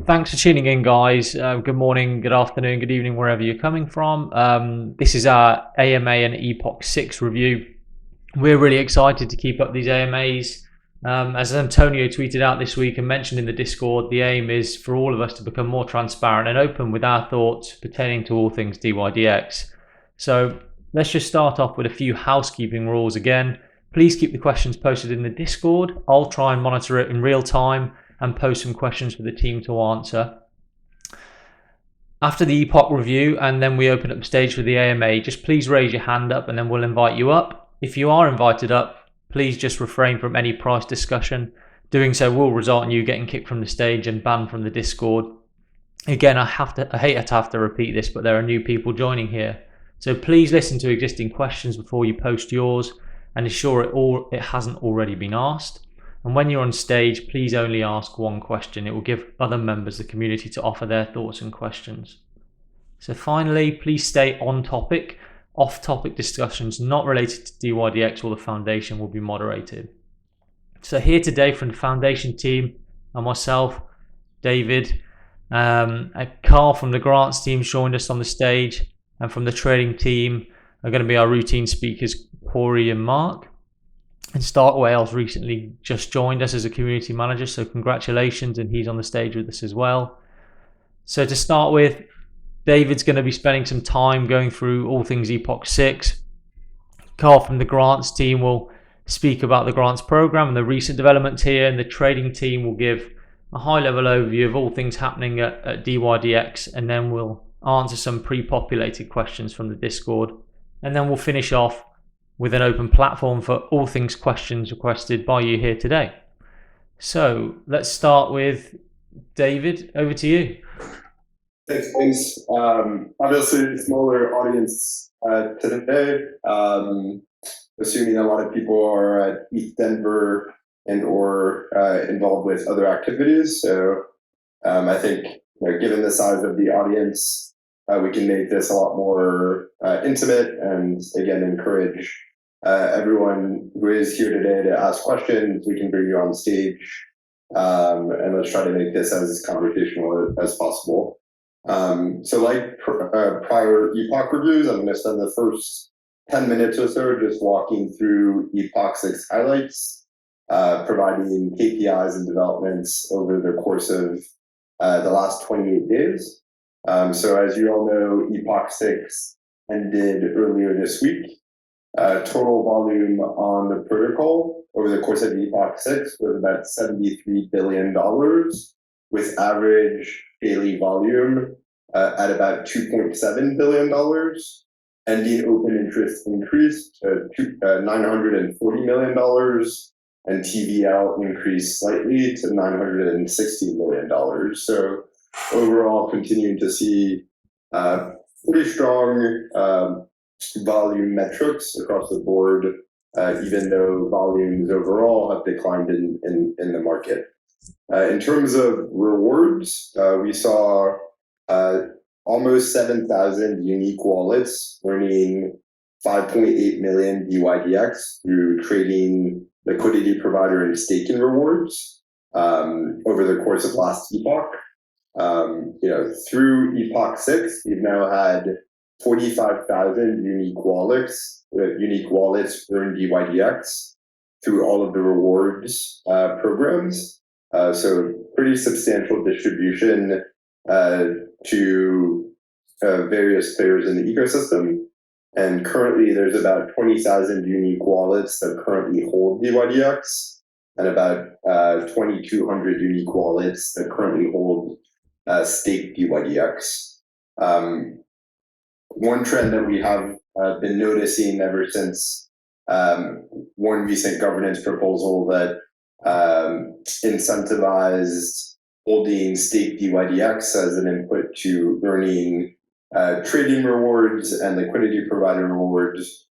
Thanks for tuning in, guys. Good morning, good afternoon, good evening, wherever you're coming from. This is our AMA and Epoch 6 review. We're really excited to keep up these AMAs. As Antonio tweeted out this week and mentioned in the Discord, the aim is for all of us to become more transparent and open with our thoughts pertaining to all things dYdX. So let's just start off with a few housekeeping rules again. Please keep the questions posted in the Discord. I'll try and monitor it in real time and post some questions for the team to answer. After the Epoch review, and then we open up the stage for the AMA, just please raise your hand up and then we'll invite you up. If you are invited up, please just refrain from any price discussion. Doing so will result in you getting kicked from the stage and banned from the Discord. Again, I hate to have to repeat this, but there are new people joining here. So please listen to existing questions before you post yours and ensure it hasn't already been asked. And when you're on stage, please only ask one question. It will give other members of the community to offer their thoughts and questions. So finally, please stay on topic. Off-topic discussions not related to dYdX or the foundation will be moderated. So here today from the foundation team are myself, David, Carl from the grants team joined us on the stage, and from the trading team are going to be our routine speakers, Corey and Mark. And Stark Wales recently just joined us as a community manager, so congratulations, and he's on the stage with us as well. So to start with, David's going to be spending some time going through all things Epoch 6. Carl from the grants team will speak about the grants program and the recent developments here, and the trading team will give a high-level overview of all things happening at dYdX, and then we'll answer some pre-populated questions from the Discord, and then we'll finish off with an open platform for all things questions requested by you here today. So let's start with David. Over to you. Thanks. Obviously, smaller audience today. Assuming a lot of people are at East Denver and or involved with other activities. So I think, given the size of the audience, we can make this a lot more intimate and again encourage everyone who is here today to ask questions. We can bring you on stage, and let's try to make this as conversational as possible. So like prior Epoch reviews, I'm going to spend the first 10 minutes or so just walking through Epoch 6 highlights, providing KPIs and developments over the course of the last 28 days. So as you all know, Epoch 6 ended earlier this week. Total volume on the protocol over the course of Epoch 6 was about $73 billion, with average daily volume at about $2.7 billion. Ending open interest increased to $940 million, and TVL increased slightly to $960 million. So overall, continuing to see pretty strong volume metrics across the board, even though volumes overall have declined in the market. In terms of rewards, we saw almost 7,000 unique wallets earning 5.8 million dYdX through trading, liquidity provider, and staking rewards over the course of last Epoch. Through Epoch 6, we've now had 45,000 unique wallets earn dYdX through all of the rewards programs. So pretty substantial distribution to various players in the ecosystem. And currently there's about 20,000 unique wallets that currently hold dYdX, and about 2,200 unique wallets that currently hold staked dYdX. One trend that we have been noticing ever since one recent governance proposal that incentivized holding staked dYdX as an input to earning trading rewards and liquidity provider rewards.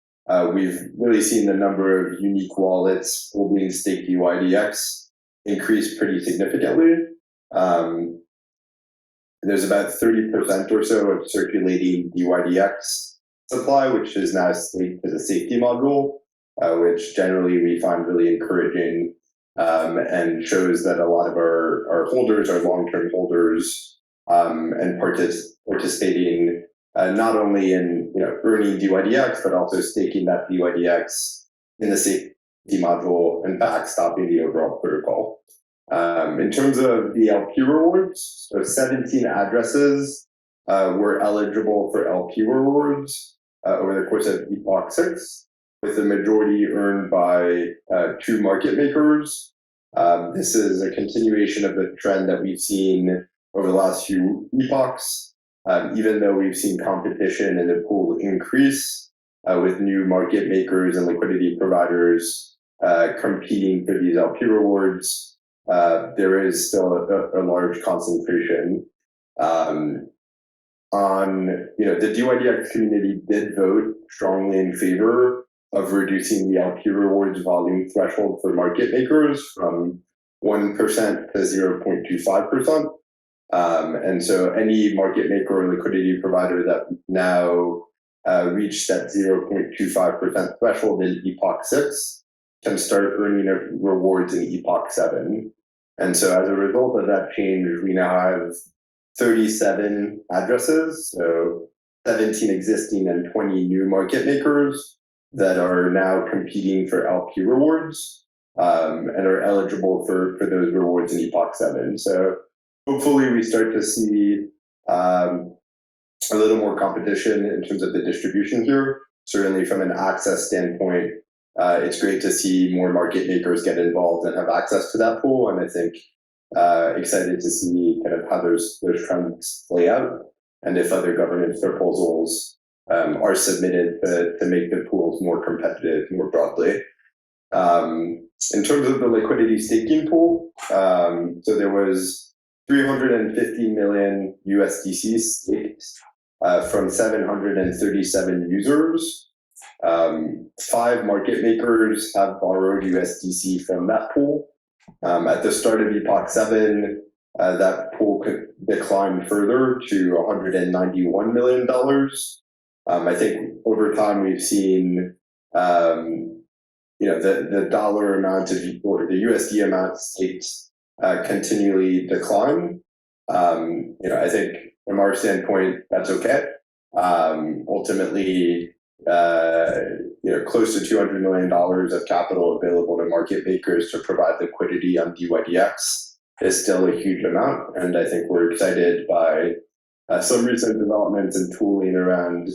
We've really seen the number of unique wallets holding staked dYdX increase pretty significantly. There's about 30% or so of circulating dYdX supply, which is now staked as a safety module, which generally we find really encouraging and shows that a lot of our holders are long-term holders and participating not only in earning dYdX, but also staking that dYdX in the safety module and backstopping the overall protocol. In terms of the LP rewards, so 17 addresses were eligible for LP rewards over the course of Epoch 6, with the majority earned by 2 market makers. This is a continuation of the trend that we've seen over the last few epochs, even though we've seen competition in the pool increase with new market makers and liquidity providers competing for these LP rewards. There is still a large concentration. The dYdX community did vote strongly in favor of reducing the LP rewards volume threshold for market makers from 1% to 0.25%. And so any market maker or liquidity provider that now reached that 0.25% threshold in Epoch 6 can start earning rewards in Epoch 7. And so as a result of that change, we now have 37 addresses, so 17 existing and 20 new market makers that are now competing for LP rewards and are eligible for those rewards in Epoch 7. So hopefully we start to see a little more competition in terms of the distribution here. Certainly from an access standpoint, it's great to see more market makers get involved and have access to that pool. And I think excited to see kind of how those trends play out, and if other governance proposals are submitted to make the pools more competitive more broadly. In terms of the liquidity staking pool, so there was 350 million USDC staked from 737 users. 5 market makers have borrowed USDC from that pool. At the start of Epoch 7, that pool could decline further to $191 million. I think over time we've seen the dollar amount of, or the USD amount staked continually decline. I think from our standpoint, that's okay. Ultimately, close to $200 million of capital available to market makers to provide liquidity on dYdX is still a huge amount. And I think we're excited by some recent developments and tooling around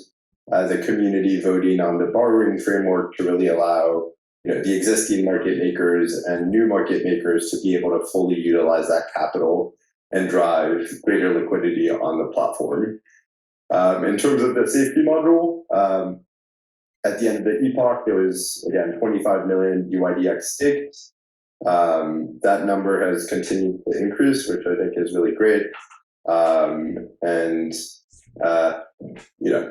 the community voting on the borrowing framework to really allow the existing market makers and new market makers to be able to fully utilize that capital and drive greater liquidity on the platform. In terms of the safety module, at the end of the epoch, there was, again, 25 million dYdX staked. That number has continued to increase, which I think is really great.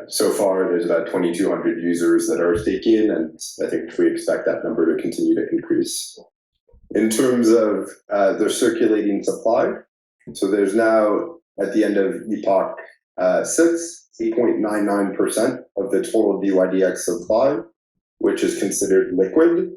So far there's about 2,200 users that are staking, and I think we expect that number to continue to increase. In terms of the circulating supply, so there's now, at the end of Epoch 6, 8.99% of the total dYdX supply, which is considered liquid.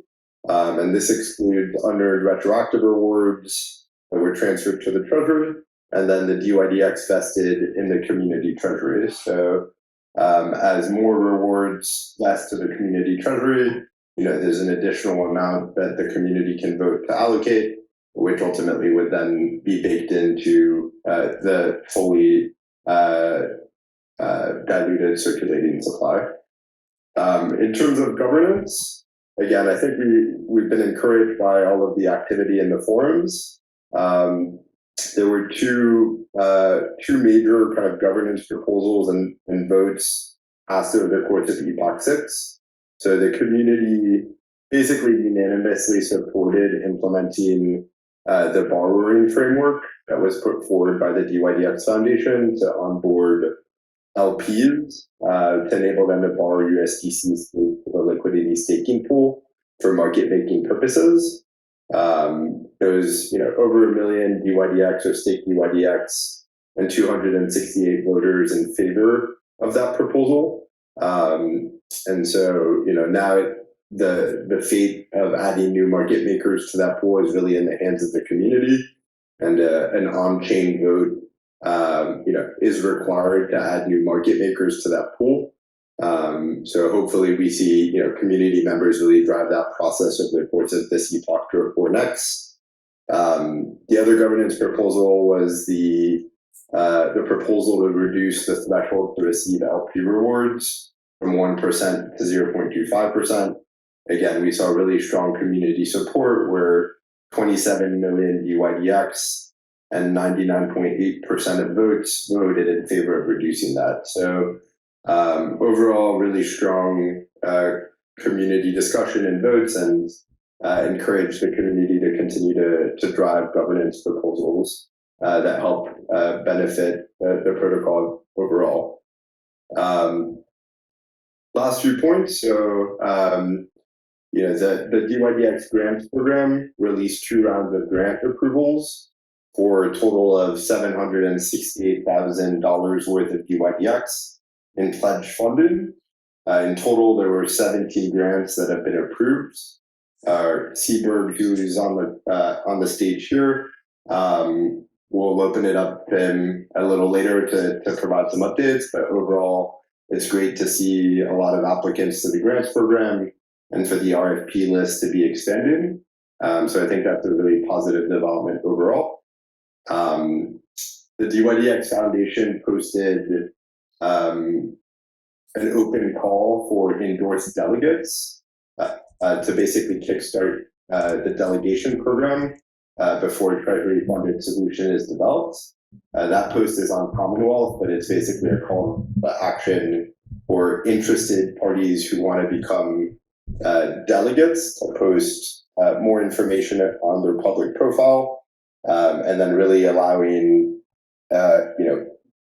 And this excludes unearned retroactive rewards that were transferred to the treasury, and then the dYdX vested in the community treasury. So as more rewards vest to the community treasury, there's an additional amount that the community can vote to allocate, which ultimately would then be baked into the fully diluted circulating supply. In terms of governance, again, I think we've been encouraged by all of the activity in the forums. There were two major kind of governance proposals and votes passed over the course of Epoch 6. So the community basically unanimously supported implementing the borrowing framework that was put forward by the dYdX Foundation to onboard LPs to enable them to borrow USDC for the liquidity staking pool for market making purposes. There was over 1 million dYdX or staked dYdX and 268 voters in favor of that proposal. And so now the fate of adding new market makers to that pool is really in the hands of the community, and an on-chain vote, is required to add new market makers to that pool. So hopefully we see, community members really drive that process over the course of this Epoch or next. The other governance proposal was the proposal to reduce the threshold to receive LP rewards from 1% to 0.25%. Again, we saw really strong community support where 27 million dYdX and 99.8% of votes voted in favor of reducing that. So overall, really strong community discussion and votes, and encourage the community to continue to drive governance proposals that help benefit the protocol overall. Last few points. So, the dYdX grants program released 2 rounds of grant approvals for a total of $768,000 worth of dYdX in pledge funding. In total, there were 17 grants that have been approved. Seaberg, who is on the stage here, we'll open it up to him a little later to provide some updates. But overall, it's great to see a lot of applicants to the grants program and for the RFP list to be extended. So I think that's a really positive development overall. The dYdX Foundation posted an open call for endorsed delegates to basically kickstart the delegation program before a treasury-funded solution is developed. That post is on Commonwealth, but it's basically a call to action for interested parties who want to become delegates to post more information on their public profile, and then really allowing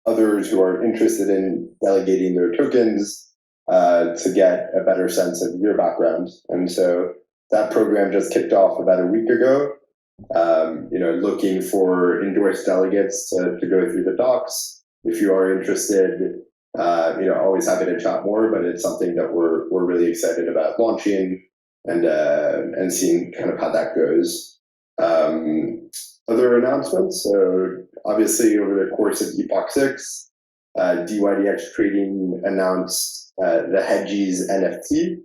others who are interested in delegating their tokens to get a better sense of your background. And so that program just kicked off about a week ago. Looking for endorsed delegates to go through the docs. If you are interested, always happy to chat more, but it's something that we're really excited about launching and seeing kind of how that goes. Other announcements. So obviously over the course of Epoch 6, dYdX Trading announced the Hedgies NFT.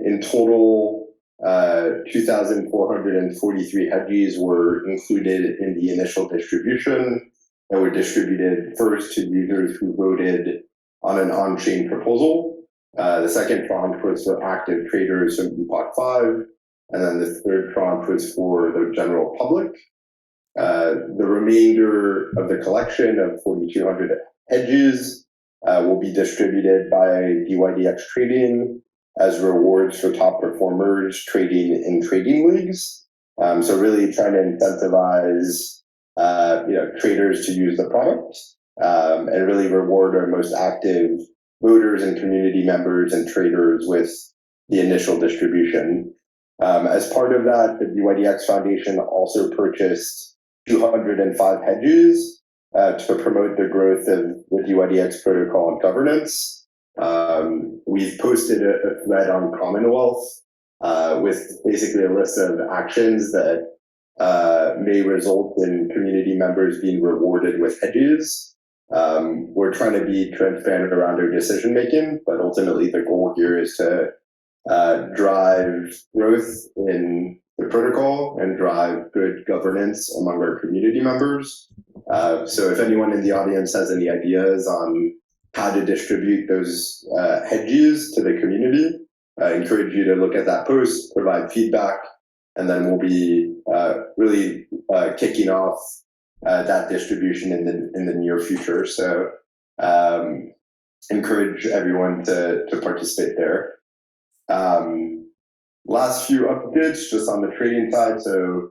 In total, 2,443 Hedgies were included in the initial distribution that were distributed first to users who voted on an on-chain proposal. The second tranche was for active traders from Epoch 5, and then the third tranche was for the general public. The remainder of the collection of 4,200 Hedgies will be distributed by dYdX Trading as rewards for top performers trading in trading leagues. So really trying to incentivize traders to use the product and really reward our most active voters and community members and traders with the initial distribution. As part of that, the dYdX Foundation also purchased 205 Hedgies to promote the growth of the dYdX protocol and governance. We've posted a thread on Commonwealth with basically a list of actions that may result in community members being rewarded with Hedgies. We're trying to be transparent around our decision making, but ultimately the goal here is to drive growth in the protocol and drive good governance among our community members. So if anyone in the audience has any ideas on how to distribute those Hedgies to the community, I encourage you to look at that post, provide feedback, and then we'll be really kicking off that distribution in the near future. So encourage everyone to participate there. Last few updates just on the trading side. So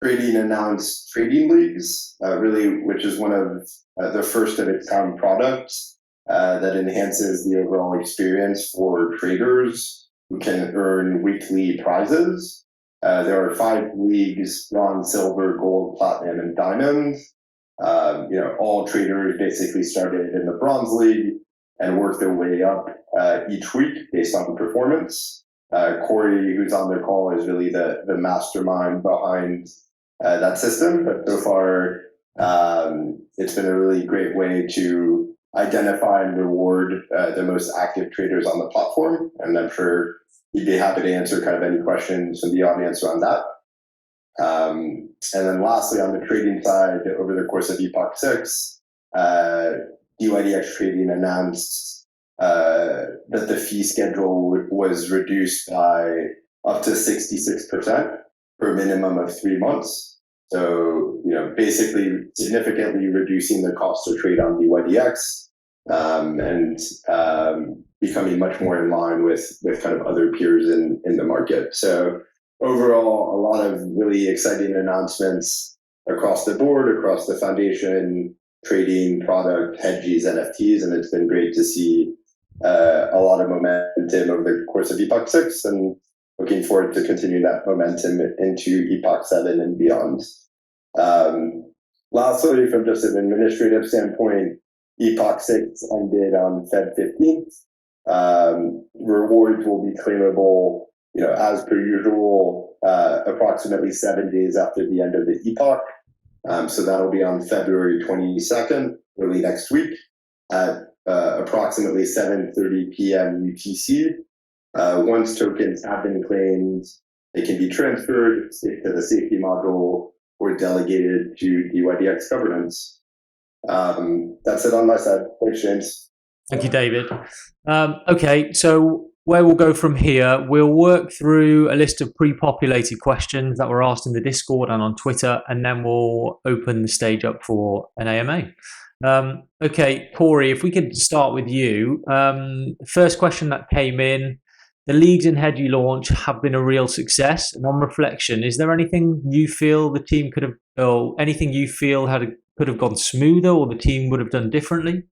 Trading announced trading leagues, which is one of the first of its kind products that enhances the overall experience for traders who can earn weekly prizes. There are 5 leagues: bronze, silver, gold, platinum, and diamond. All traders basically started in the bronze league and worked their way up each week based on performance. Corey, who's on the call, is really the mastermind behind that system. But so far, it's been a really great way to identify and reward the most active traders on the platform. And I'm sure he'd be happy to answer kind of any questions from the audience around that. And then lastly, on the trading side, over the course of Epoch 6, dYdX Trading announced that the fee schedule was reduced by up to 66% for a minimum of 3 months. So, basically significantly reducing the cost to trade on dYdX, and becoming much more in line with kind of other peers in the market. So overall, a lot of really exciting announcements across the board, across the foundation, trading, product, hedges, NFTs, and it's been great to see a lot of momentum over the course of Epoch 6, and looking forward to continuing that momentum into Epoch 7 and beyond. Lastly, from just an administrative standpoint, Epoch 6 ended on Feb 15th. Rewards will be claimable, as per usual, approximately 7 days after the end of the Epoch. So that'll be on February 22nd, early next week, at approximately 7:30 p.m. UTC. Once tokens have been claimed, they can be transferred to the safety module or delegated to dYdX governance. That's it on my side. Thanks, James. Thank you, David. Okay, so where we'll go from here, we'll work through a list of pre-populated questions that were asked in the Discord and on Twitter, and then we'll open the stage up for an AMA. Okay, Corey, if we could start with you. First question that came in: the leagues and hedgy launch have been a real success, and on reflection, is there anything you feel the team could have, or anything you feel could have gone smoother, or the team would have done differently?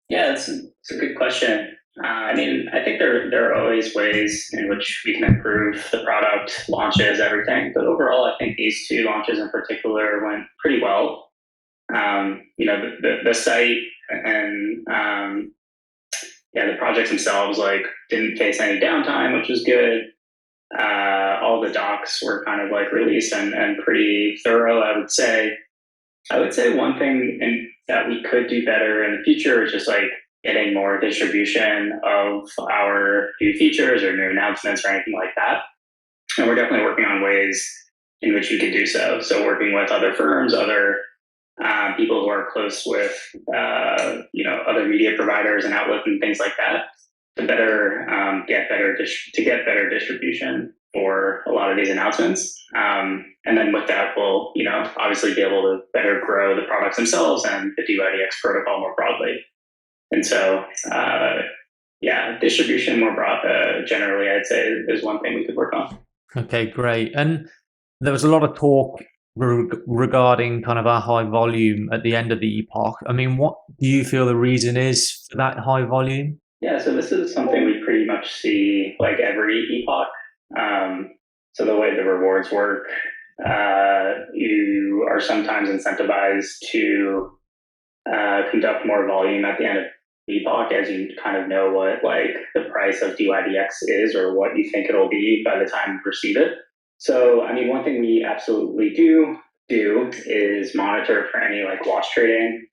Yeah, it's a good question. I think there are always ways in which we can improve the product, launches, everything. But overall, I think these two launches in particular went pretty well. The site and the projects themselves didn't face any downtime, which was good. All the docs were kind of released and pretty thorough, I would say. I would say one thing that we could do better in the future is just getting more distribution of our new features or new announcements or anything like that. And we're definitely working on ways in which we could do so. So working with other firms, other people who are close with other media providers and outlets and things like that to get better distribution for a lot of these announcements. And then with that, we'll obviously be able to better grow the products themselves and the dYdX protocol more broadly. And so, distribution more broad, generally, I'd say is one thing we could work on. Okay, great. And there was a lot of talk regarding kind of our high volume at the end of the Epoch. I mean, what do you feel the reason is for that high volume? Yeah, so this is something we pretty much see every Epoch. So the way the rewards work, you are sometimes incentivized to conduct more volume at the end of Epoch, as you kind of know what the price of dYdX is or what you think it'll be by the time you receive it. So, one thing we absolutely do is monitor for any wash trading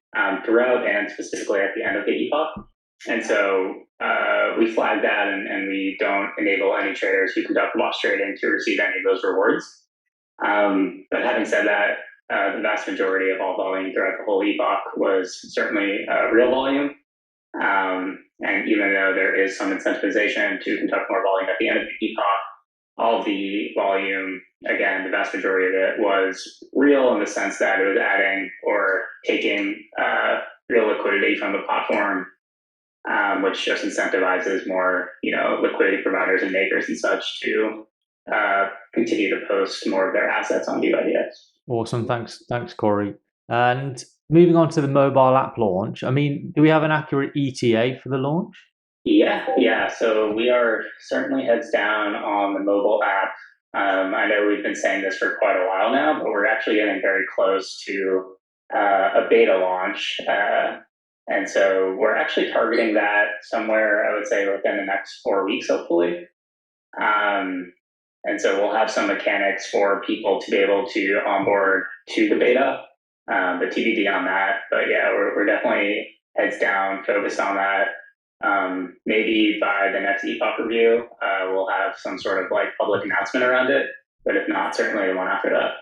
throughout and specifically at the end of the Epoch. And so we flag that and we don't enable any traders who conduct wash trading to receive any of those rewards. But having said that, the vast majority of all volume throughout the whole Epoch was certainly real volume. And even though there is some incentivization to conduct more volume at the end of the Epoch, all of the volume, again, the vast majority of it was real in the sense that it was adding or taking real liquidity from the platform, which just incentivizes more, liquidity providers and makers and such to continue to post more of their assets on dYdX. Awesome, thanks, Corey. And moving on to the mobile app launch, do we have an accurate ETA for the launch? Yeah. So we are certainly heads down on the mobile app. I know we've been saying this for quite a while now, but we're actually getting very close to a beta launch. And so we're actually targeting that somewhere, I would say, within the next 4 weeks, hopefully. And so we'll have some mechanics for people to be able to onboard to the beta, but TBD on that. But yeah, we're definitely heads down, focused on that. Maybe by the next Epoch review, we'll have some sort of like public announcement around it. But if not, certainly the one after that.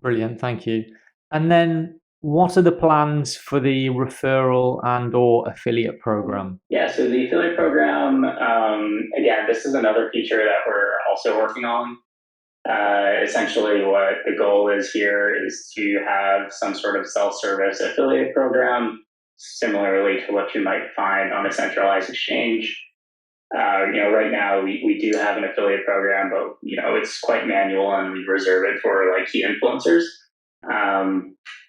Brilliant, thank you. And then what are the plans for the referral and/or affiliate program? Yeah, so the affiliate program, again, this is another feature that we're also working on. Essentially, what the goal is here is to have some sort of self-service affiliate program, similarly to what you might find on a centralized exchange. Right now we do have an affiliate program, but it's quite manual, and we reserve it for like key influencers.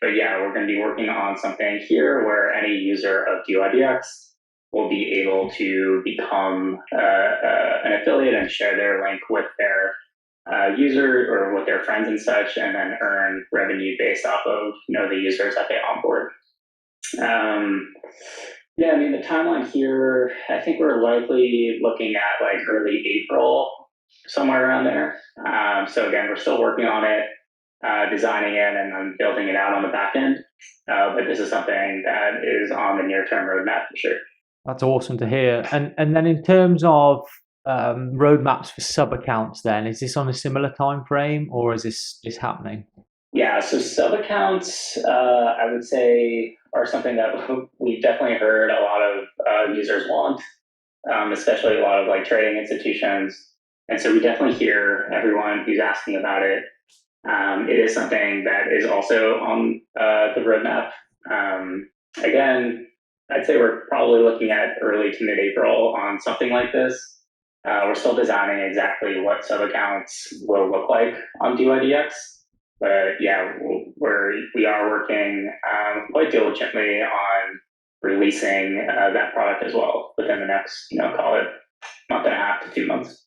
But yeah, we're going to be working on something here where any user of dYdX will be able to become an affiliate and share their link with their user or with their friends and such, and then earn revenue based off of the users that they onboard. Yeah, I mean, the timeline here, I think we're likely looking at like early April, somewhere around there. So again, we're still working on it, designing it, and then building it out on the back end. But this is something that is on the near-term roadmap for sure. That's awesome to hear. And then in terms of roadmaps for sub accounts, then is this on a similar time frame, or is this happening? Yeah, so sub accounts, I would say, are something that we've definitely heard a lot of users want, especially a lot of like trading institutions. And so we definitely hear everyone who's asking about it. It is something that is also on the roadmap. Again, I'd say we're probably looking at early to mid-April on something like this. We're still designing exactly what sub accounts will look like on dYdX. But yeah, we are working quite diligently on releasing that product as well within the next, call it month and a half to 2 months.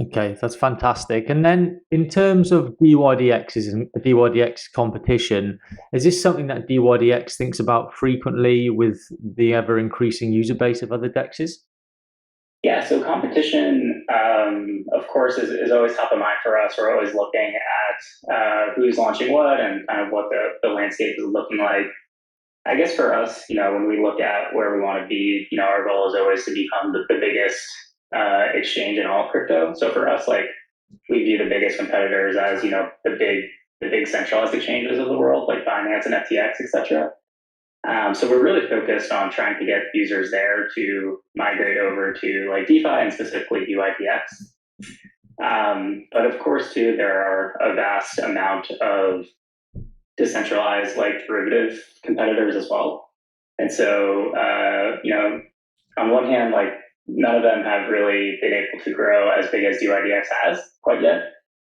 Okay, that's fantastic. And then in terms of dYdX competition, is this something that dYdX thinks about frequently with the ever increasing user base of other DEXs? Yeah, so competition, of course, is always top of mind for us. We're always looking at who's launching what and kind of what the landscape is looking like. I guess for us, when we look at where we want to be, our goal is always to become the biggest exchange in all crypto. So for us, like we view the biggest competitors as the big centralized exchanges of the world, like Binance and FTX, etc. So we're really focused on trying to get users there to migrate over to like DeFi and specifically dYdX. But of course, too, there are a vast amount of decentralized like derivative competitors as well. And so, on one hand, like none of them have really been able to grow as big as dYdX has quite yet.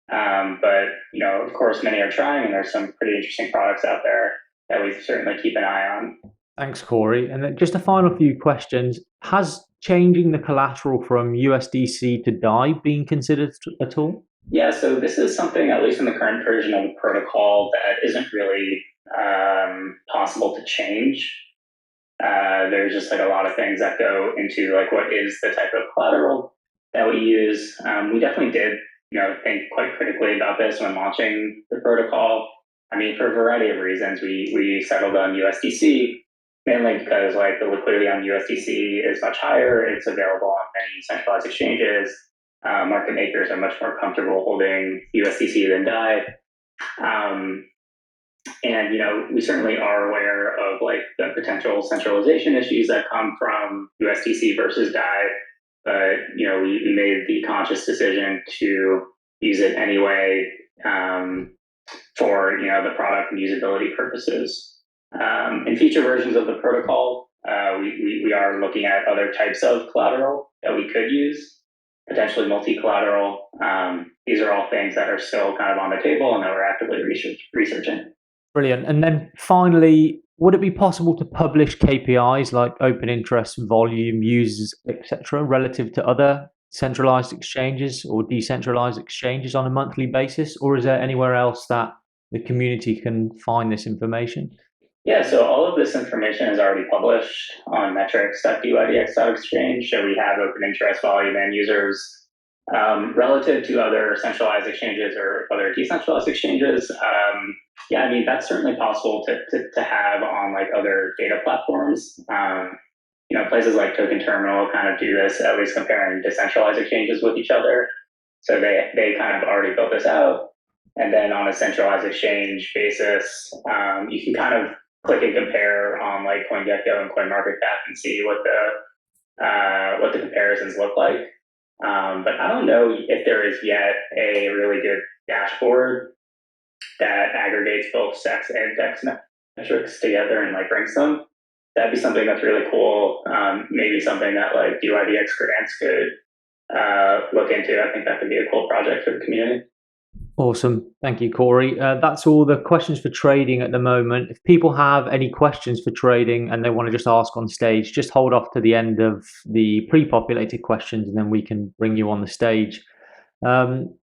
But of course, many are trying, and there's some pretty interesting products out there that we certainly keep an eye on. Thanks, Corey. And then just a final few questions. Has changing the collateral from USDC to DAI been considered at all? Yeah, so this is something, at least in the current version of the protocol, that isn't really possible to change. There's just like a lot of things that go into like what is the type of collateral that we use. We definitely did, think quite critically about this when launching the protocol. I mean, for a variety of reasons, we settled on USDC, mainly because like the liquidity on USDC is much higher. It's available on many centralized exchanges. Market makers are much more comfortable holding USDC than DAI. And we certainly are aware of like the potential centralization issues that come from USDC versus DAI, but we made the conscious decision to use it anyway for the product and usability purposes. In future versions of the protocol, we are looking at other types of collateral that we could use, potentially multi-collateral. These are all things that are still kind of on the table and that we're actively researching. Brilliant. And then finally, would it be possible to publish KPIs like open interest, volume, users, etc., relative to other centralized exchanges or decentralized exchanges on a monthly basis? Or is there anywhere else that the community can find this information? Yeah, so all of this information is already published on metrics.dYdX.exchange. So we have open interest, volume, and users. Relative to other centralized exchanges or other decentralized exchanges, yeah, I mean, that's certainly possible to have on like other data platforms. Places like Token Terminal kind of do this, at least comparing decentralized exchanges with each other. So they kind of already built this out. And then on a centralized exchange basis, you can kind of click and compare on like CoinGecko and CoinMarketCap and see what the comparisons look like. But I don't know if there is yet a really good dashboard that aggregates both sex and dex metrics together and like ranks them. That'd be something that's really cool. Maybe something that like dYdX grants could look into. I think that could be a cool project for the community. Awesome. Thank you, Corey. That's all the questions for trading at the moment. If people have any questions for trading and they want to just ask on stage, just hold off to the end of the pre-populated questions and then we can bring you on the stage.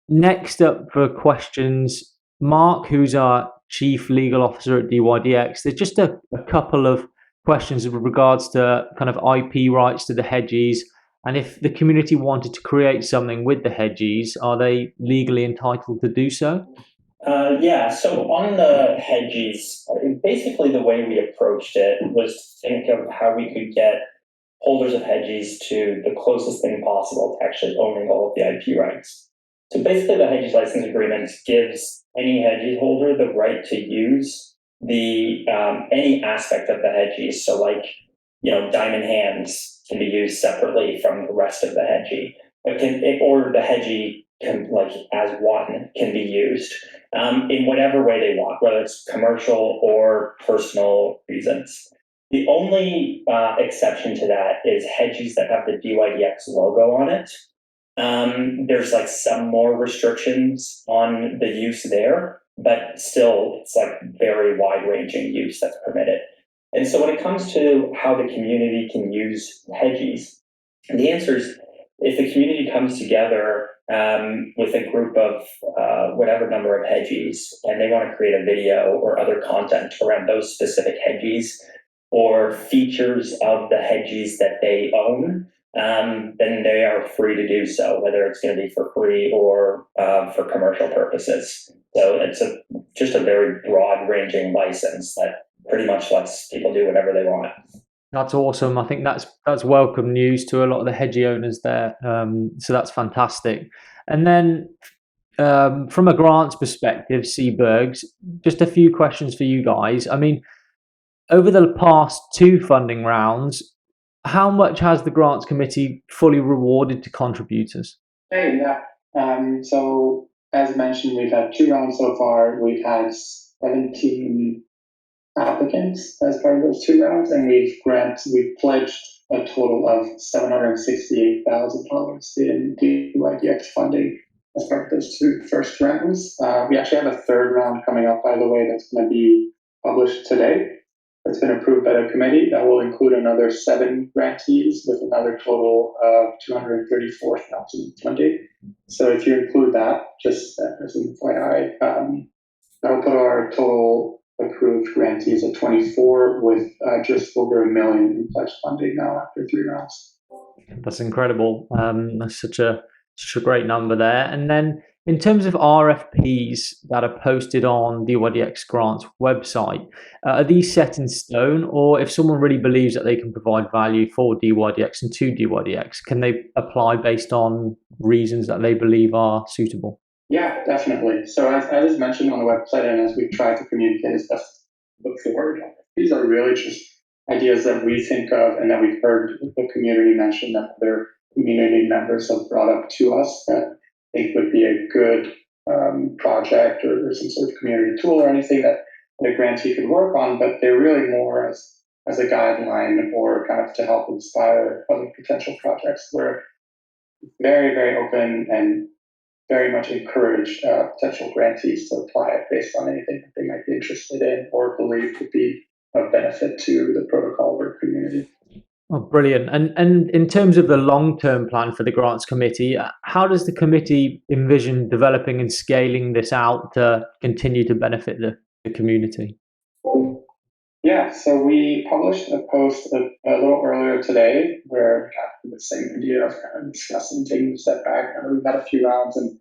Next up for questions, Mark, who's our Chief Legal Officer at dYdX. There's just a couple of questions with regards to kind of IP rights to the hedges. And if the community wanted to create something with the hedges, are they legally entitled to do so? Yeah, so on the hedges, basically the way we approached it was to think of how we could get holders of hedges to the closest thing possible to actually owning all of the IP rights. So basically the hedges license agreement gives any hedges holder the right to use the any aspect of the hedges. So like, diamond hands can be used separately from the rest of the hedgie, or the hedgie can, like as one, can be used in whatever way they want, whether it's commercial or personal reasons. The only exception to that is hedges that have the dYdX logo on it. There's like some more restrictions on the use there, but still it's like very wide-ranging use that's permitted. And so when it comes to how the community can use hedges, the answer is if the community comes together with a group of whatever number of hedges and they want to create a video or other content around those specific hedges or features of the hedges that they own, then they are free to do so, whether it's going to be for free or for commercial purposes. So it's just a very broad-ranging license that pretty much lets people do whatever they want. That's awesome. I think that's welcome news to a lot of the hedgie owners there. So that's fantastic. And then from a grants perspective, Seabergs, just a few questions for you guys. I mean, over the past 2 funding rounds, how much has the grants committee fully rewarded to contributors? Hey, yeah. So as mentioned, we've had 2 rounds so far. We've had 17 applicants as part of those 2 rounds, and we've pledged a total of $768,000 in dYdX funding as part of those 2 first rounds. We actually have a 3rd round coming up, by the way, that's going to be published today. That's been approved by the committee. That will include another 7 grantees with another total of $234,000 funding. So if you include that, just as an FYI, that'll put our total approved grantees at 24 with just over $1 million in pledged funding now after 3 rounds. That's incredible. That's such a great number there. And then in terms of RFPs that are posted on dYdX Grants website, are these set in stone, or if someone really believes that they can provide value for dYdX and to dYdX, can they apply based on reasons that they believe are suitable? Yeah, definitely. So as mentioned on the website, and as we've tried to communicate as best before, these are really just ideas that we think of and that we've heard the community mention, that other community members have brought up to us that I think would be a good project or some sort of community tool or anything that the grantee could work on, but they're really more as a guideline or kind of to help inspire other potential projects. We're very, very open and very much encourage potential grantees to apply it based on anything that they might be interested in or believe would be of benefit to the protocol or community. Oh, brilliant. And in terms of the long-term plan for the grants committee, how does the committee envision developing and scaling this out to continue to benefit the community? Yeah, so we published a post a little earlier today where we got the same idea of kind of discussing, taking a step back. We've had a few rounds and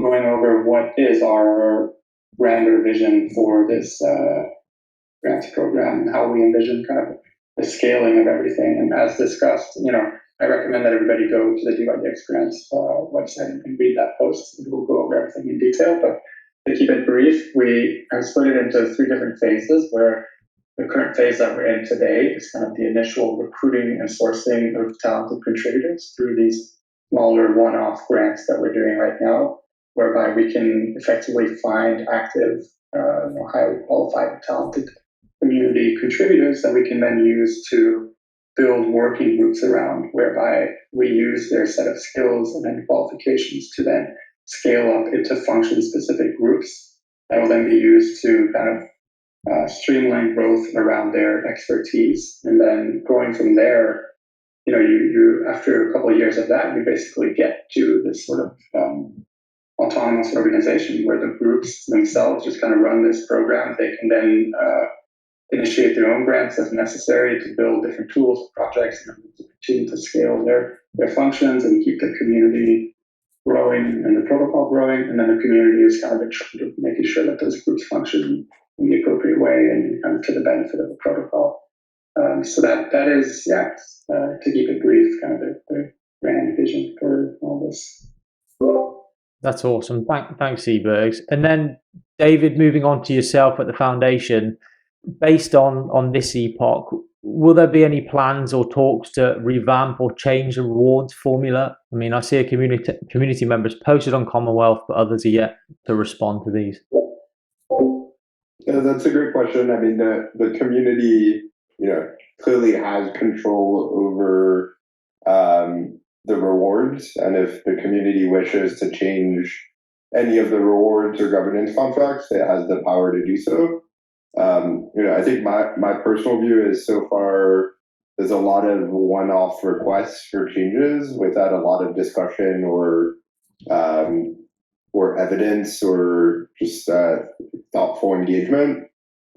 going over what is our grander vision for this grants program and how we envision kind of the scaling of everything. And as discussed, I recommend that everybody go to the dYdX grants website and read that post. We'll go over everything in detail, but to keep it brief, we have split it into 3 different phases where the current phase that we're in today is kind of the initial recruiting and sourcing of talented contributors through these smaller one-off grants that we're doing right now, whereby we can effectively find active, highly qualified, talented community contributors that we can then use to build working groups around, whereby we use their set of skills and then qualifications to then scale up into function-specific groups that will then be used to kind of streamline growth around their expertise. And then going from there, you after a couple of years of that, you basically get to this sort of autonomous organization where the groups themselves just kind of run this program. They can then initiate their own grants as necessary to build different tools, projects, and to continue to scale their functions and keep the community growing and the protocol growing. And then the community is kind of in charge of making sure that those groups function in the appropriate way and kind of to the benefit of the protocol. So that is, to keep it brief, kind of the grand vision for all this. That's awesome. Thanks, Ebergs. And then, David, moving on to yourself at the foundation, based on this Epoch, will there be any plans or talks to revamp or change the rewards formula? I mean, I see a community members posted on Commonwealth, but others are yet to respond to these. Yeah, that's a great question. I mean, the community, clearly has control over the rewards, and if the community wishes to change any of the rewards or governance contracts, it has the power to do so. I think my personal view is so far there's a lot of one-off requests for changes without a lot of discussion or evidence or just thoughtful engagement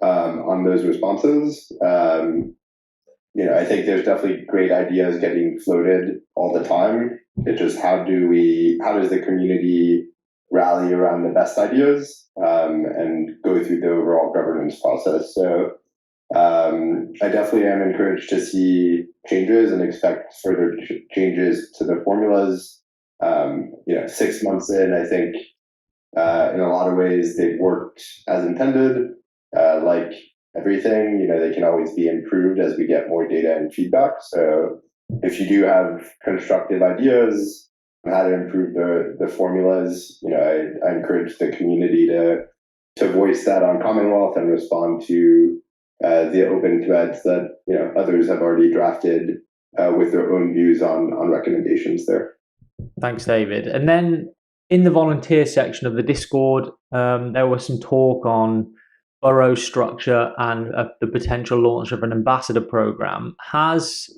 on those responses. I think there's definitely great ideas getting floated all the time. It's just how does the community rally around the best ideas and go through the overall governance process. So I definitely am encouraged to see changes and expect further changes to the formulas. 6 months in, I think in a lot of ways they've worked as intended. Like everything, they can always be improved as we get more data and feedback. So if you do have constructive ideas on how to improve the formulas, I encourage the community to voice that on Commonwealth and respond to the open threads that others have already drafted with their own views on recommendations there. Thanks, David. And then in the volunteer section of the Discord, there was some talk on borough structure and the potential launch of an ambassador program. Is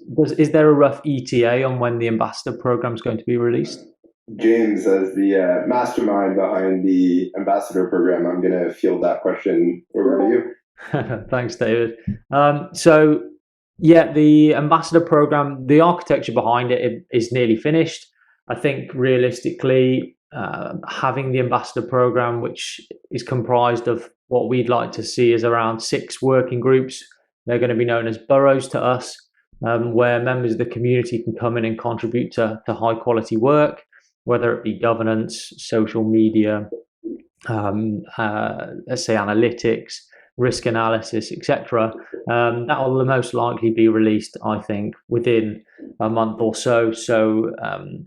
there a rough ETA on when the ambassador program is going to be released? James, as the mastermind behind the ambassador program, I'm going to field that question over to you. Thanks, David. The ambassador program, the architecture behind it is nearly finished. I think realistically, having the ambassador program, which is comprised of what we'd like to see is around 6 working groups. They're going to be known as boroughs to us, where members of the community can come in and contribute to high quality work, whether it be governance, social media, let's say analytics, risk analysis, etc. That will most likely be released, I think, within a month or so. So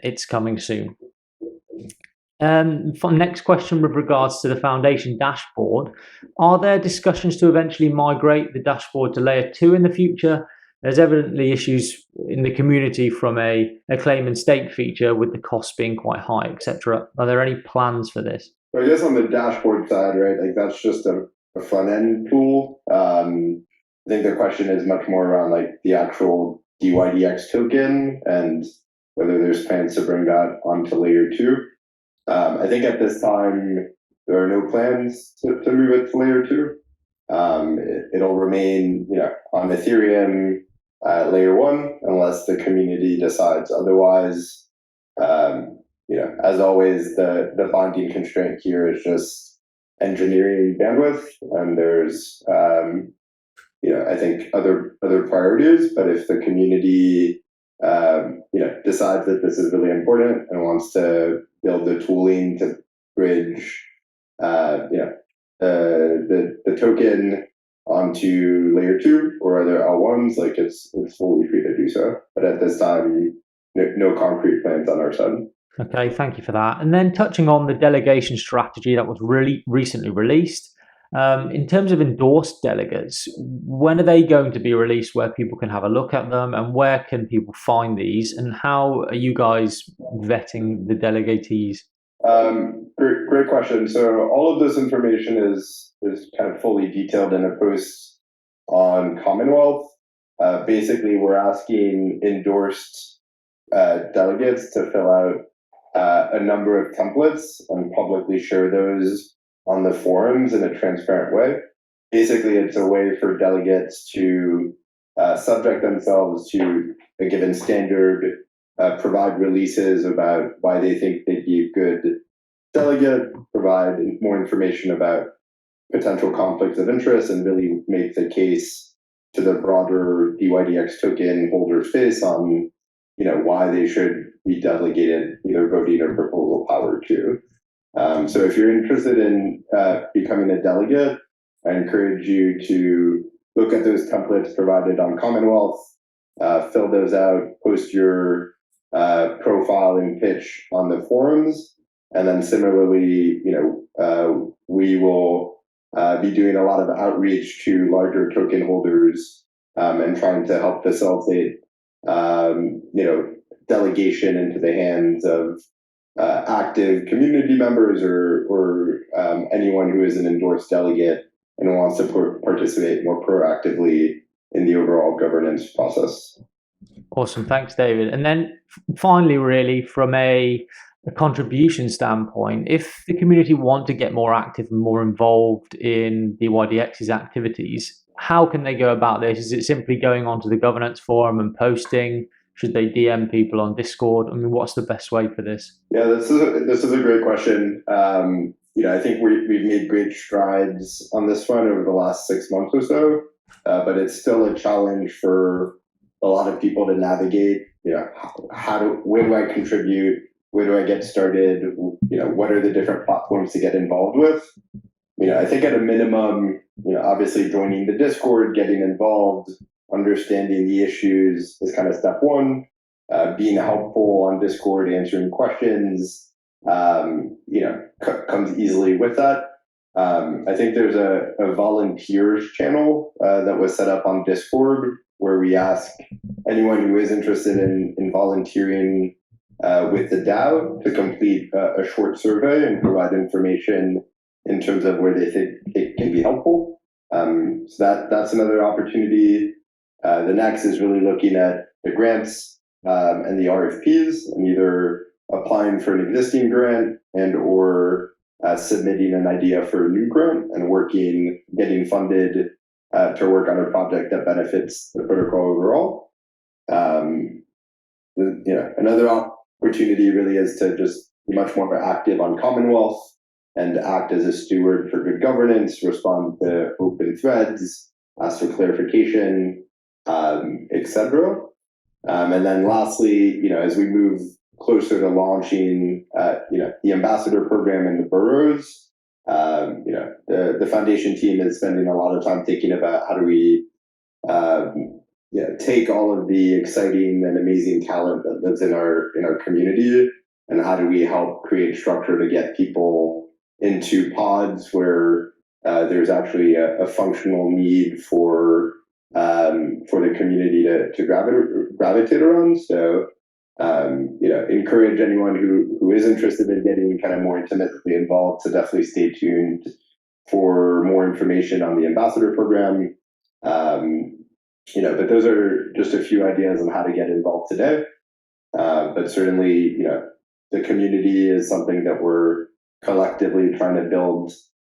it's coming soon. For next question with regards to the foundation dashboard, are there discussions to eventually migrate the dashboard to layer 2 in the future? There's evidently issues in the community from a claim and stake feature with the costs being quite high, etc. Are there any plans for this? So I guess on the dashboard side, right, like that's just a front end tool. I think the question is much more around like the actual dYdX token and whether there's plans to bring that onto layer 2. I think at this time there are no plans to move it to layer 2. It'll remain, on Ethereum layer 1 unless the community decides otherwise. As always, the binding constraint here is just engineering bandwidth, and there's I think other priorities. But if the community decides that this is really important and wants to build the tooling to bridge the token onto layer 2 or other L1s, like it's fully free to do so. But at this time, no concrete plans on our side. Okay, thank you for that. And then touching on the delegation strategy that was really recently released, in terms of endorsed delegates, when are they going to be released where people can have a look at them, and where can people find these, and how are you guys vetting the delegatees? Great question. So all of this information is kind of fully detailed in a post on Commonwealth. Basically, we're asking endorsed delegates to fill out a number of templates and publicly share those on the forums in a transparent way. Basically, it's a way for delegates to subject themselves to a given standard, provide releases about why they think they'd be a good delegate, provide more information about potential conflicts of interest, and really make the case to the broader dYdX token holder space on why they should be delegated either voting or proposal power to. So if you're interested in becoming a delegate, I encourage you to look at those templates provided on Commonwealth, fill those out, post your profile and pitch on the forums, and then similarly, we will be doing a lot of outreach to larger token holders and trying to help facilitate delegation into the hands of active community members or anyone who is an endorsed delegate and wants to participate more proactively in the overall governance process. Awesome, thanks, David. And then finally, really, from a contribution standpoint, if the community want to get more active and more involved in dYdX's activities, how can they go about this? Is it simply going onto the governance forum and posting? Should they DM people on Discord? I mean, what's the best way for this? Yeah, this is a great question. I think we've made great strides on this front over the last 6 months or so, but it's still a challenge for a lot of people to navigate. Where do I contribute? Where do I get started? What are the different platforms to get involved with? I think at a minimum, obviously joining the Discord, getting involved, understanding the issues is kind of step one. Being helpful on Discord, answering questions, comes easily with that. I think there's a volunteers channel that was set up on Discord where we ask anyone who is interested in volunteering with the DAO to complete a short survey and provide information in terms of where they think it can be helpful. So that's another opportunity. The next is really looking at the grants and the RFPs, and either applying for an existing grant and or submitting an idea for a new grant and getting funded to work on a project that benefits the protocol overall. Another opportunity really is to just be much more active on Commonwealth and act as a steward for good governance, respond to open threads, ask for clarification, etc. And then lastly, as we move closer to launching, the ambassador program in the boroughs, the foundation team is spending a lot of time thinking about how do we take all of the exciting and amazing talent that lives in our community, and how do we help create structure to get people into pods where there's actually a functional need for the community to gravitate around. So encourage anyone who is interested in getting kind of more intimately involved to definitely stay tuned for more information on the ambassador program. But those are just a few ideas on how to get involved today. But certainly, the community is something that we're collectively trying to build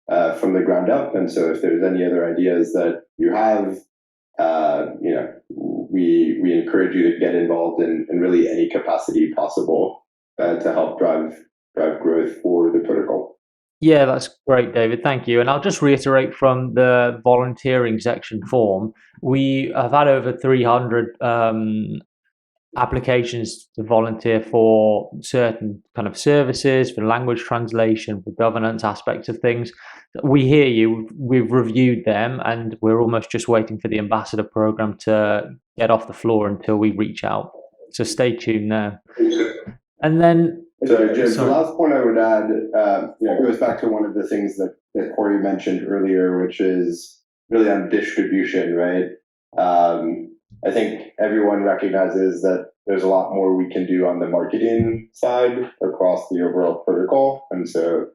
from the ground up. And so if there's any other ideas that you have, we encourage you to get involved in really any capacity possible to help drive growth for the protocol. Yeah, that's great, David. Thank you. And I'll just reiterate from the volunteering section form, we have had over 300 applications to volunteer for certain kind of services, for language translation, for governance aspects of things. We hear you, we've reviewed them, and we're almost just waiting for the ambassador program to get off the floor until we reach out. So stay tuned there. And then, so James, the last point I would add, goes back to one of the things that Corey mentioned earlier, which is really on distribution, right? I think everyone recognizes that there's a lot more we can do on the marketing side across the overall protocol. And so,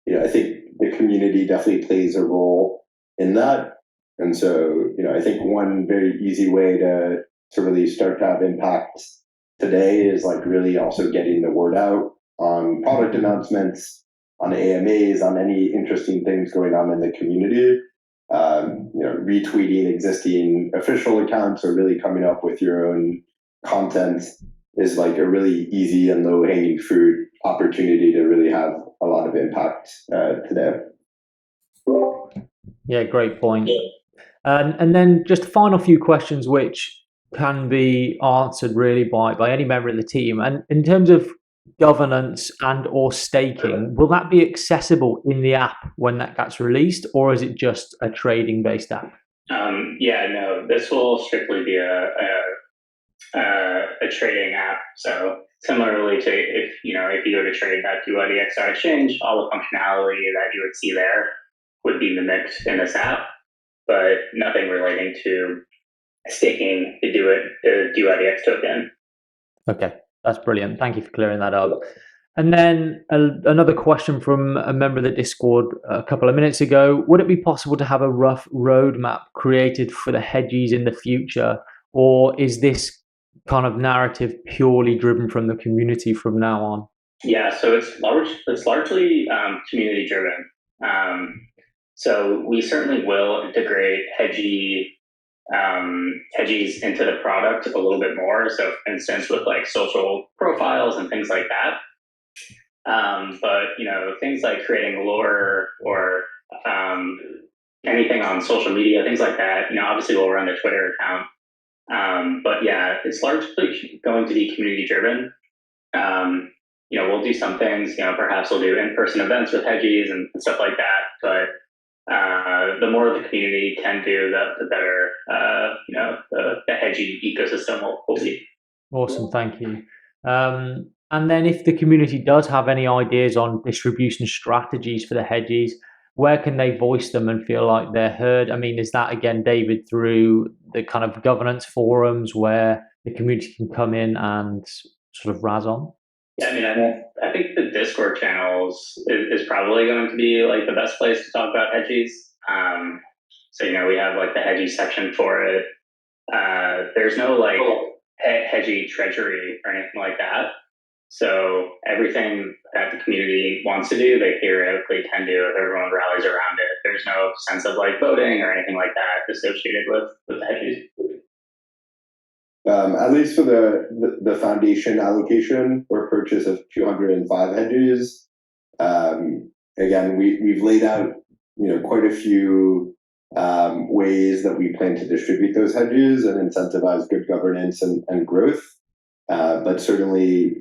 I think the community definitely plays a role in that. And so, I think one very easy way to really start to have impact today is like really also getting the word out on product announcements, on AMAs, on any interesting things going on in the community. Retweeting existing official accounts or really coming up with your own content is like a really easy and low hanging fruit opportunity to really have a lot of impact today. Yeah, great point. And then just a final few questions which can be answered really by any member of the team. And in terms of governance and or staking, will that be accessible in the app when that gets released, or is it just a trading based app? No, this will strictly be a trading app. So similarly to if you go to trade.dYdX.exchange, all the functionality that you would see there would be mimicked in this app, but nothing relating to staking the dYdX token. Okay, that's brilliant. Thank you for clearing that up. And then another question from a member of the Discord a couple of minutes ago. Would it be possible to have a rough roadmap created for the hedgies in the future, or is this kind of narrative purely driven from the community from now on? Yeah, so it's largely community driven. So we certainly will integrate hedgies into the product a little bit more. So, for instance, with like social profiles and things like that. But things like creating lore or anything on social media, things like that. Obviously we'll run the Twitter account. But yeah, it's largely going to be community driven. We'll do some things. Perhaps we'll do in-person events with hedgies and stuff like that. But the more the community can do, the better. The hedging ecosystem will be. Awesome, thank you. And then if the community does have any ideas on distribution strategies for the hedgies, where can they voice them and feel like they're heard? I mean, is that again, David, through the kind of governance forums where the community can come in and sort of razz on? Yeah, I think the Discord channels is probably going to be like the best place to talk about hedgies. So we have like the hedgie section for it. There's no like hedgie treasury or anything like that. So everything that the community wants to do, they theoretically can do if everyone rallies around it. There's no sense of like voting or anything like that associated with the hedgies. At least for the foundation allocation or purchase of 205 hedges, again, we've laid out quite a few ways that we plan to distribute those hedges and incentivize good governance and growth. But certainly,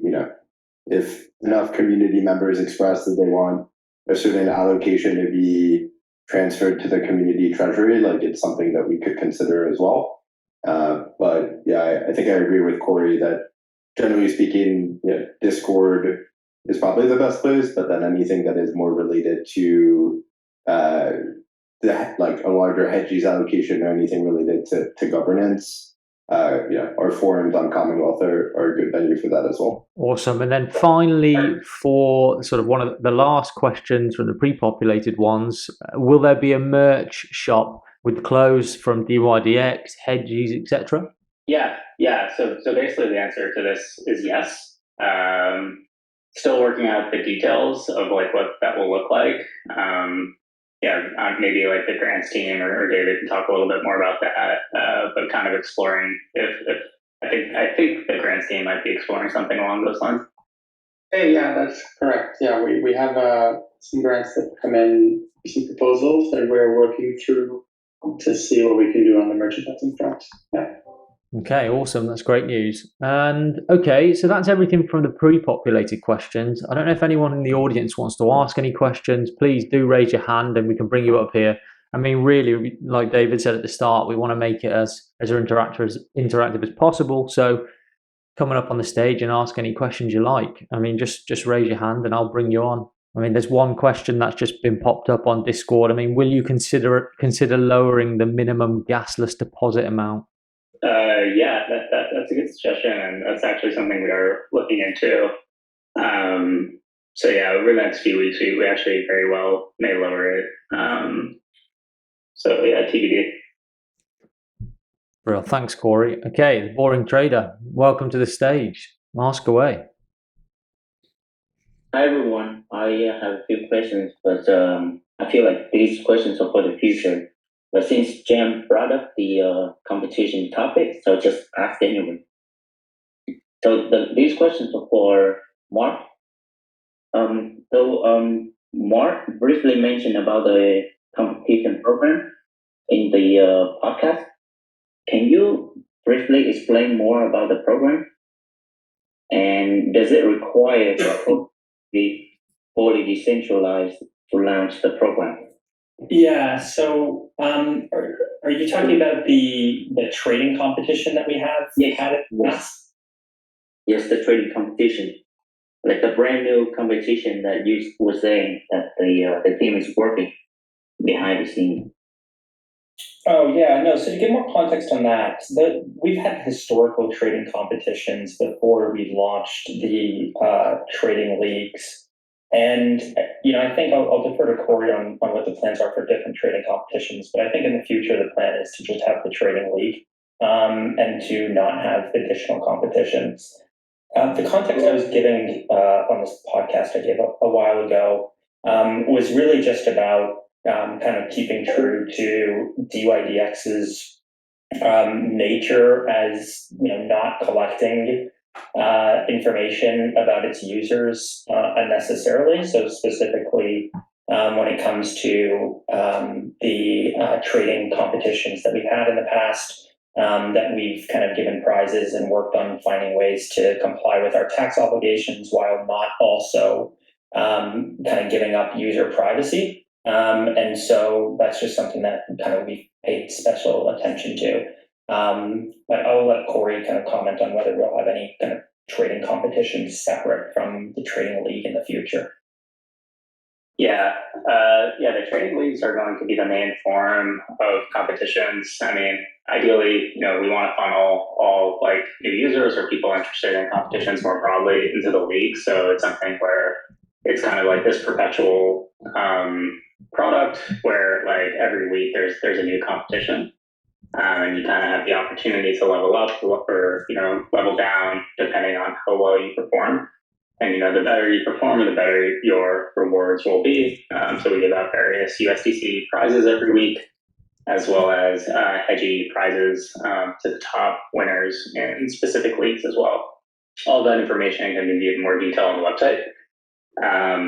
if enough community members express that they want a certain allocation to be transferred to the community treasury, like it's something that we could consider as well. But yeah, I think I agree with Corey that generally speaking, Discord is probably the best place, but then anything that is more related to like a larger hedgies allocation or anything related to governance, our forums on Commonwealth are a good venue for that as well. Awesome. And then finally, for sort of one of the last questions from the pre-populated ones, will there be a merch shop with clothes from dYdX, hedgies, etc.? Yeah. So basically the answer to this is yes. Still working out the details of like what that will look like. maybe like the grants team or David can talk a little bit more about that, but kind of exploring if I think the grants team might be exploring something along those lines. Hey, yeah, that's correct. Yeah, we have some grants that come in, some proposals that we're working through to see what we can do on the merchandising front. Yeah. Okay, awesome. That's great news. And okay, so that's everything from the pre-populated questions. I don't know if anyone in the audience wants to ask any questions. Please do raise your hand and we can bring you up here. I mean, really, like David said at the start, we want to make it as interactive as possible. So coming up on the stage and ask any questions you like. I mean, just raise your hand and I'll bring you on. I mean, there's one question that's just been popped up on Discord. I mean, will you consider lowering the minimum gasless deposit amount? Yeah, that's a good suggestion, and that's actually something we are looking into. So yeah, over the next few weeks, we actually very well may lower it. So yeah, TBD. Real, thanks, Corey. Okay, the boring trader, welcome to the stage. Ask away. Hi everyone. I have a few questions, but I feel like these questions are for the future. But since Jam brought up the competition topic, so I'll just ask anyway. So these questions are for Mark. Mark briefly mentioned about the competition program in the podcast. Can you briefly explain more about the program? And does it require the fully decentralized to launch the program? Yeah. So, are you talking about the trading competition that we have had in the past? Yes, the trading competition, like the brand new competition that you were saying that the team is working behind the scene. Oh yeah, no. So to give more context on that, we've had historical trading competitions before we launched the trading leagues, and I think I'll defer to Corey on what the plans are for different trading competitions. But I think in the future the plan is to just have the trading league and to not have additional competitions. The context I was giving on this podcast I gave a while ago was really just about kind of keeping true to dYdX's nature as not collecting information about its users unnecessarily. So specifically, when it comes to the trading competitions that we've had in the past, that we've kind of given prizes and worked on finding ways to comply with our tax obligations while not also kind of giving up user privacy. And so that's just something that kind of we paid special attention to. But I'll let Corey kind of comment on whether we'll have any kind of trading competitions separate from the trading league in the future. Yeah, the trading leagues are going to be the main form of competitions. I mean, ideally, we want to funnel all like new users or people interested in competitions more broadly into the league. So it's something where it's kind of like this perpetual product where like every week there's a new competition, and you kind of have the opportunity to level up or level down depending on how well you perform. And the better you perform, the better your rewards will be. So we give out various USDC prizes every week, as well as hedgy prizes to the top winners in specific leagues as well. All that information can be viewed in more detail on the website.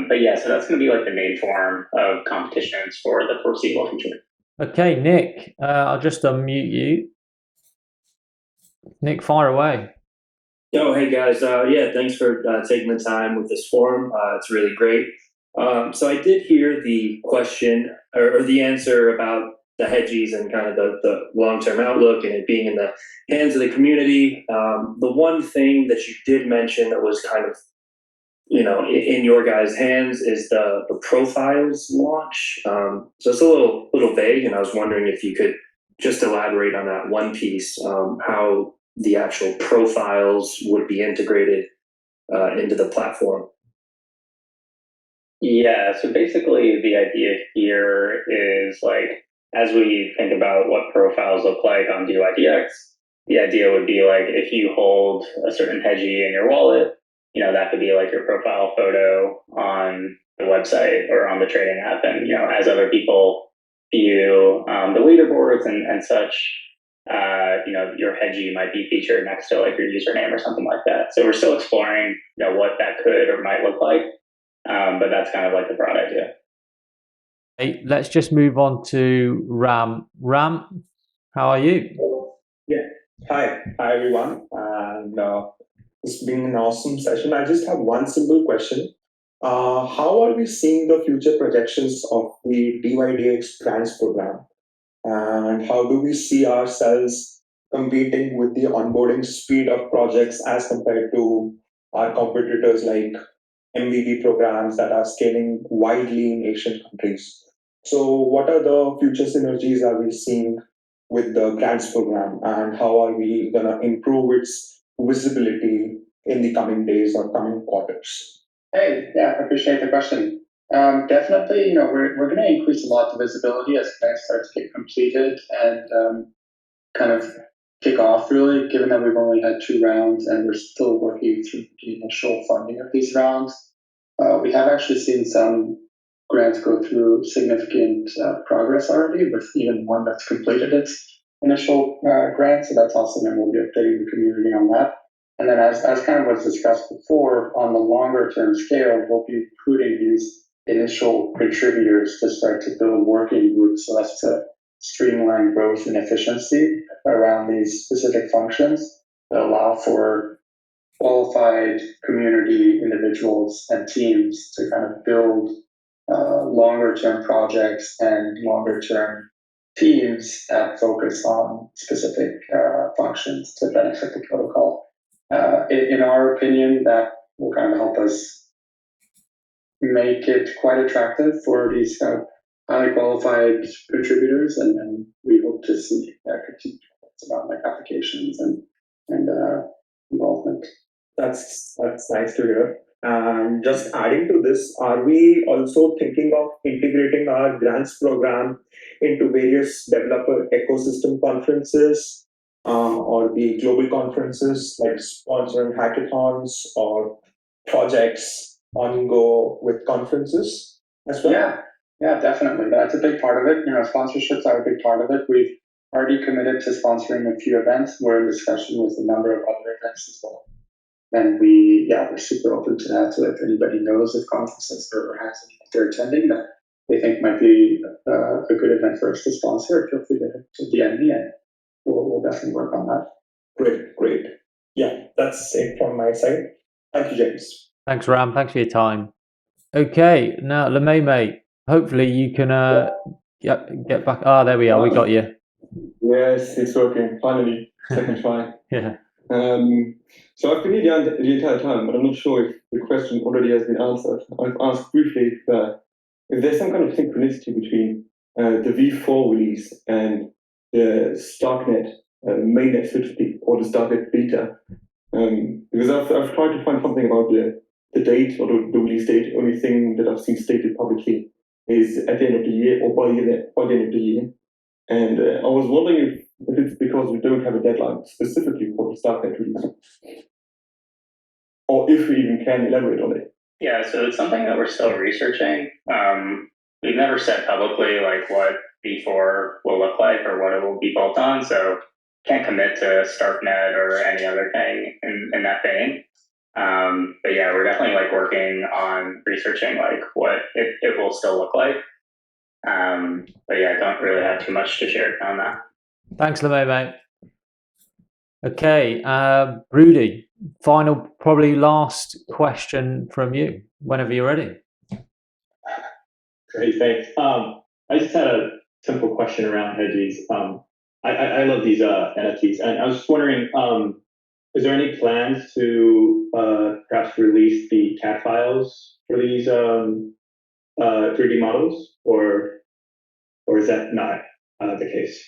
But yeah, so that's going to be like the main form of competitions for the foreseeable future. Okay, Nick, I'll just unmute you. Nick, fire away. Oh, hey guys. Thanks for taking the time with this forum. It's really great. So I did hear the question or the answer about the hedgies and kind of the long-term outlook and it being in the hands of the community. The one thing that you did mention that was kind of in your guys' hands is the profiles launch. So it's a little vague, and I was wondering if you could just elaborate on that one piece, how the actual profiles would be integrated into the platform. Yeah, so basically the idea here is like, as we think about what profiles look like on dYdX, the idea would be like if you hold a certain hedgie in your wallet, that could be like your profile photo on the website or on the trading app. And, as other people view the leaderboards and such, your hedgie might be featured next to like your username or something like that. So we're still exploring, what that could or might look like. But that's kind of like the broad idea. Hey, let's just move on to Ram. Ram, how are you? Yeah. Hi everyone. And it's been an awesome session. I just have one simple question. How are we seeing the future projections of the dYdX grants program? And how do we see ourselves competing with the onboarding speed of projects as compared to our competitors like MVV programs that are scaling widely in Asian countries? So what are the future synergies are we seeing with the grants program, and how are we going to improve its visibility in the coming days or coming quarters? Hey, yeah, I appreciate the question. Definitely, we're going to increase a lot the visibility as grants start to get completed and kind of kick off, really, given that we've only had 2 rounds and we're still working through the initial funding of these rounds. We have actually seen some grants go through significant progress already, with even one that's completed its initial grant. So that's awesome, and we'll be updating the community on that. And then as kind of was discussed before, on the longer term scale, we'll be recruiting these initial contributors to start to build working groups so as to streamline growth and efficiency around these specific functions that allow for qualified community individuals and teams to kind of build longer term projects and longer term teams that focus on specific functions to benefit the protocol. In our opinion, that will kind of help us make it quite attractive for these highly qualified contributors, and we hope to see continued about like applications and involvement. That's nice to hear. And just adding to this, are we also thinking of integrating our grants program into various developer ecosystem conferences or the global conferences, like sponsoring hackathons or projects on go with conferences as well? Yeah, definitely. That's a big part of it. Sponsorships are a big part of it. We've already committed to sponsoring a few events. We're in discussion with a number of other events as well. And we're super open to that. So if anybody knows of conferences or has any they're attending that they think might be a good event for us to sponsor, feel free to DM me, and we'll definitely work on that. Great. Yeah, that's it from my side. Thank you, James. Thanks, Ram. Thanks for your time. Okay, now Lemay, hopefully you can get back. There we are. We got you. Yes, it's working. Finally, second try. Yeah. So I've been here the entire time, but I'm not sure if the question already has been answered. I've asked briefly if there's some kind of synchronicity between the V4 release and the StarkNet mainnet switch or the StarkNet beta. Because I've tried to find something about the date or the release date. Only thing that I've seen stated publicly is at the end of the year or by the end of the year. And I was wondering if it's because we don't have a deadline specifically for the StarkNet release, or if we even can elaborate on it. Yeah, so it's something that we're still researching. We've never said publicly like what V4 will look like or what it will be built on, so can't commit to StarkNet or any other thing in that vein. But yeah, we're definitely like working on researching like what it will still look like. But yeah, I don't really have too much to share on that. Thanks, Lemay, mate. Okay, Rudy, final, probably last question from you, whenever you're ready. Great, thanks. I just had a simple question around hedges. I love these NFTs, and I was just wondering, is there any plans to perhaps release the CAD files for these 3D models, or is that not the case?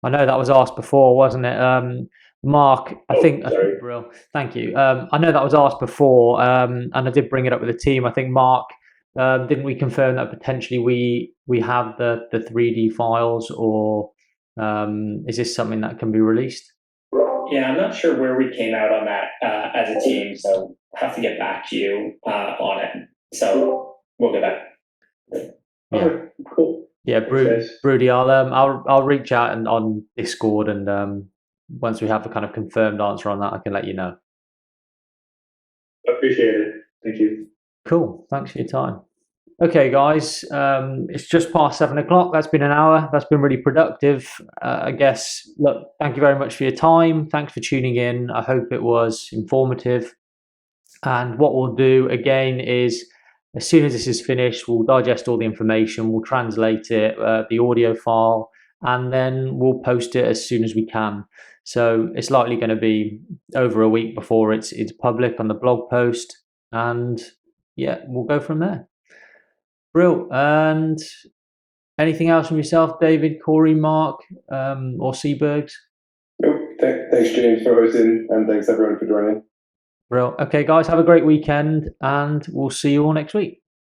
I know that was asked before, wasn't it? Mark, I think, Real, thank you. I know that was asked before, and I did bring it up with the team. I think, Mark, didn't we confirm that potentially we have the 3D files, or is this something that can be released? Yeah, I'm not sure where we came out on that as a team, so have to get back to you on it. So we'll get back. Yeah. Okay, cool. Yeah, Thanks, guys. Broody, I'll reach out and on Discord, and once we have a kind of confirmed answer on that, I can let you know. Appreciate it. Thank you. Cool. Thanks for your time. Okay, guys, it's just past 7 o'clock. That's been an hour. That's been really productive. I guess, look, thank you very much for your time. Thanks for tuning in. I hope it was informative. And what we'll do again is, as soon as this is finished, we'll digest all the information, we'll translate it, the audio file, and then we'll post it as soon as we can. So it's likely going to be over a week before it's public on the blog post, and yeah, we'll go from there. Brill. And anything else from yourself, David, Corey, Mark, or Seabergs? Nope. Thanks, James, for hosting, and thanks everyone for joining. Brill. Okay, guys, have a great weekend, and we'll see you all next week.